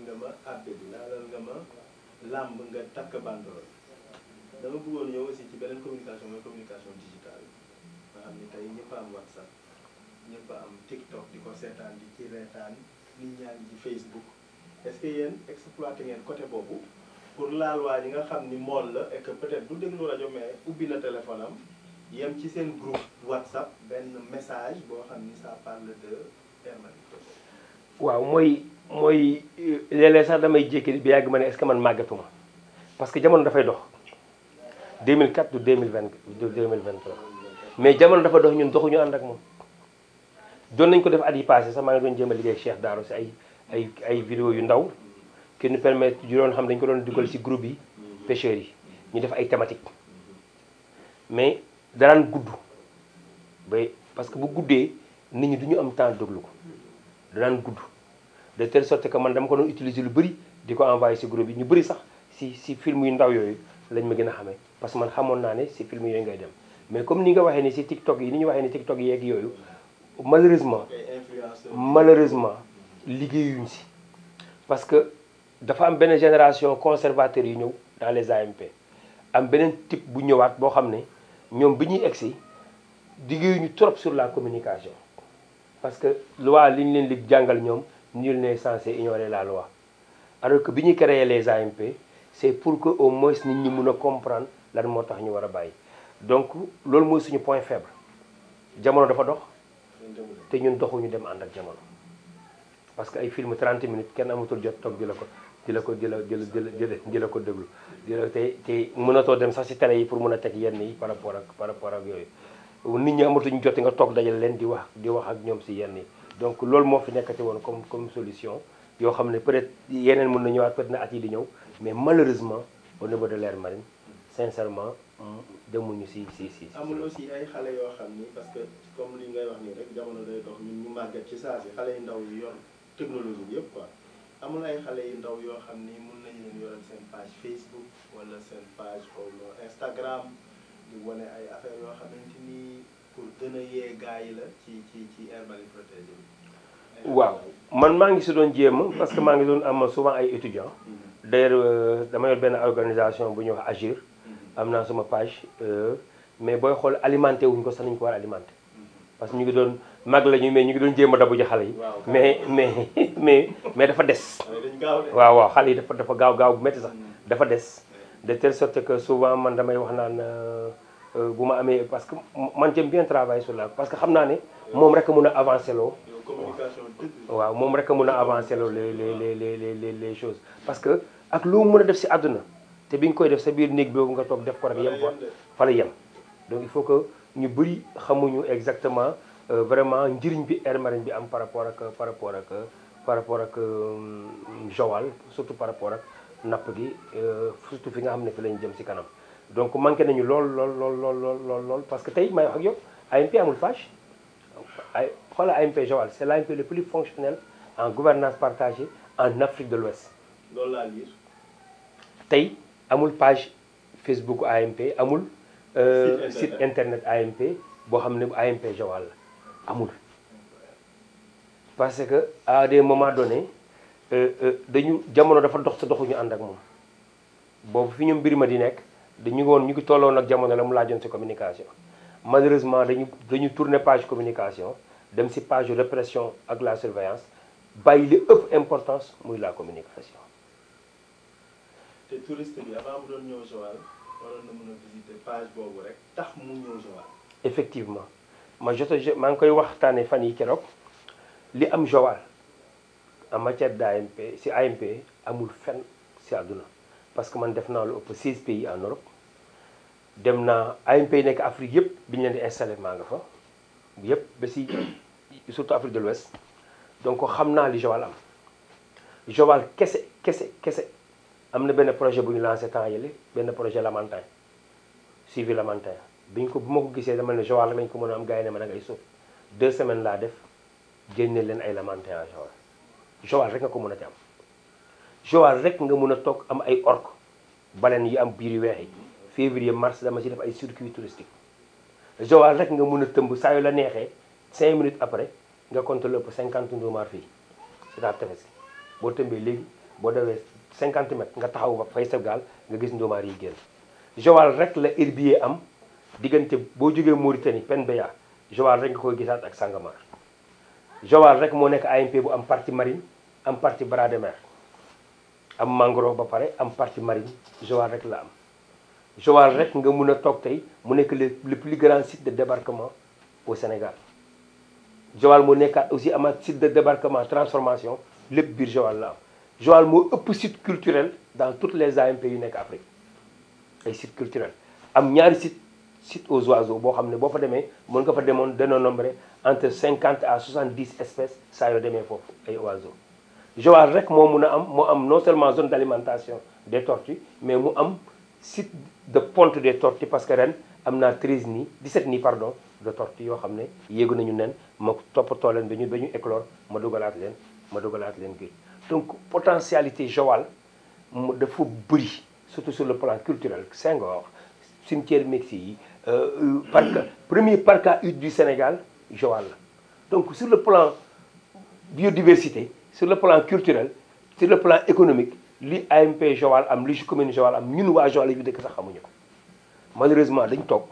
nga ma àbbe bi laalal nga ma làmb nga takk bandoor dama bëggoon ñëw aussi ci beneen communication mooy communication digitale nga xam ni tey ñëpp a am WhatsApp ñëpp a am TikTok di ko seetaan di ci reetaan nit ñaa ngi ci Facebook est-ce que yéen exploité ngeen côté boobu pour laal waa yi nga xam ni mool la et que peut-être du déglu rajo mais ubbi na téléphone am yem ci seen groupe WhatsApp benn message boo xam ni ça parle de Hermany Protégé. waaw mooy léeg-léeg sax damay jékki bi yàgg ma ne est-ce que man màggatuma parce que jamono dafay dox 2004 du 2020 du 2023 mais jamono dafa dox ñun doxuñu ànd ak moom doon nañ ko def at yi passé sax maa ngi doon jéem a liggéey ak Cheikh Darou si ay vidéo yu ndaw qui nous permettre yu doon xam dañ ko doon dugal ci groupe yi pêcheurs yi ñu def ay thématiques mais daraan gudd ba parce que bu guddee nit ñi du ñu am temps déglu ko danaan gudd de telle sorte que man dama ko doon utiliser lu bëri di ko envoyé ci groupe yi ñu bëri sax ci film yu ndaw yooyu lañ ma gën a xamee parce que man xamoon naa ne ci film yooyu ngay dem mais comme ni nga waxee ni ci TikTok yi ni ñu waxee ni TikTok yeeg yooyu malheureusement liggéeyuñ ci parce que dafa am benn génération conservateur yu ñëw dans les AMP am beneen type bu ñëwaat boo xam ne ñoom bi ñuy egsi liggéeyuñu trop sur la communication parce que loi li ñu leen di jàngal ñoom nul n'est censé ignorer la loi alors que bi ñuy créer les AMP c'est pour que au moins nit ñi mun a comprendre lan moo tax ñu war a bàyyi donc loolu mooy suñu point faible jamono dafa dox te ñun doxuñu dem ànd ak jamono parce que ay film 30 minutes kenn amatul jot toog di la ko déglu te mënatoo dem sax ci télé yi pour mën a teg yenn yi par rapport ak yooyu nit ñi amatuñu jot nga toog dajale leen di wax ak ñoom ci yenn yi donc loolu moo fi nekkati woon comme solution yoo xam ne peut-être yeneen mën na ñëwaat peut-être na at yi di ñëw mais malheureusement au niveau de l'air marine sincèrement demuñu ci amul aussi ay xale yoo xam ni parce que comme li ngay wax nii rek jamono day dox ñun ñu màgget ci saa si xale yu ndaw yu yor technologie bi yëpp quoi amul ay xale yu ndaw yoo xam ni mun nañ leen yoral seen page Facebook wala seen page Instagram di wane ay affaires yoo xamante ni pour gën a yee gars yi la ci Hermany Protégé bi. waaw man maa ngi si doon jéem parce que maa ngi doon am souvent ay étudiants. d'ailleurs dama yor benn organisation bu ñuy wax Agir. am naa sama page mais booy xool alimenté wuñ ko sax nañu ko war a alimenté parce que ñu ngi doon mag la ñu mais ñu ngi doon jéem a dabu ji xale yi. mais dafa des. waaw xale yi dafa gaaw bu métti sax dafa des. de telle sorte que souvent man damay wax naan bu ma amee parce que man j'aime bien travailler sur la parce que xam naa ne moom rek a mun a avancer loo. waaw moom rek a mun a avancer loo les choses parce que ak loo mën a def si àdduna. te bi nga koy def sa biir néeg boobu nga toog def ko rek yem fa la yem donc il faut que ñu bëri xamuñu exactement vraiment njëriñ bi air marine bi am par rapport ak Joal surtout par rapport ak napp gi surtout fi nga xam ne fi lañu jëm ci kanam donc manqué nañu lool parce que tey may wax ak yow AMP amul page ay xoolal AMP Joal c'est l'AMP le plus fonctionnel en gouvernance partagée en Afrique de l'Ouest loolu laa lire tey amul page Facebook AMP amul site internet AMP boo xam ne AMP Joal la amul parce que à des moments donnés dañu jamono dafa dox te doxuñu ànd ak moom boobu fi ñoom mbir ma di nekk ñu ngi tolloon ak jamono la mu laajoon ci communication malheureusement dañu tourner page communication dem ci page répression ak la surveillance bàyyi li ëpp importance muy la communication. te touriste bi avant mu doon ñëw Joal waroon na mën a visiter page boobu rek tax mu ñëw Joal. effectivement maa ngi koy waxtaanee fan yi keroog li am Joal en matière d'AMP ci AMP amul fenn ci àdduna parce que man def naa lu ëpp 16 pays en Europe dem naa AMP yi nekk Afrique yëpp bi ñu leen di installé maa nga fa yëpp ba ci surtout Afrique de l'Ouest donc xam naa li Joal am Joal kese am na benn projet bu ñu lancé temps yële benn projet Lamantin suivi Lamantin bu ma ko gisee dama ne Joal rek lañ ko mën a am gars yi ne ma da ngay suuf 2 semaines laa def génne leen ay Lamantin à Joal rek nga ko mën a ci am Joal rek nga mën a toog am ay orque baleine yi am biir yu weex yi février mars dama ci def ay circuit touristique Joal rek nga mën a tëmb saa yu la neexee 5 minutes après nga compter lépp 50 ndóomaar fii c'est à tefes boo tëmbee léegi boo dawee 50 mètres nga taxaw ba fay sa gaal nga gis ndomaar yi génn. Joal rek la herbier am diggante boo jógee Mauritanie Penbeya Joal rek nga koy gisaat ak Sangomar. Joal rek moo nekk AMP bu am partie marine am partie bras de mer am mangrove ba pare am partie marine Joal rek la am. Joal rek nga mun a toog tey mu nekk le plus grand site de débarquement au Sénégal. Joal moo nekkaat aussi amaat site de débarquement transformation lépp biir Joal la am. Joal moo ëpp site culturel dans toutes les AMP yu nekk Afrique ay site culturel am ñaari site aux oiseaux boo xam ne boo fa demee mën nga fa demoon dénombrer entre 50 à 70 espèces saa yoo demee foofu ay oiseaux. Joal rek moo am non seulement zone d'alimentation des tortues mais mu am site de ponte des tortues parce que ren am naa 17 nids pardon de tortues yoo xam ne yéegu nañu nen ma toppatoo leen ba ñu éclore ma dugalaat leen géej. Donc potentialité Joal dafa bëri surtout sur le plan culturel. Senghor cimetière Mexique premier parc à huîtres du Sénégal Joal la. Donc sur le plan biodiversité sur le plan culturel sur le plan économique li AMP Joal am li commune Joal am ñun waa Joal yi dëkk sax xamuñu ko malheureusement dañ toog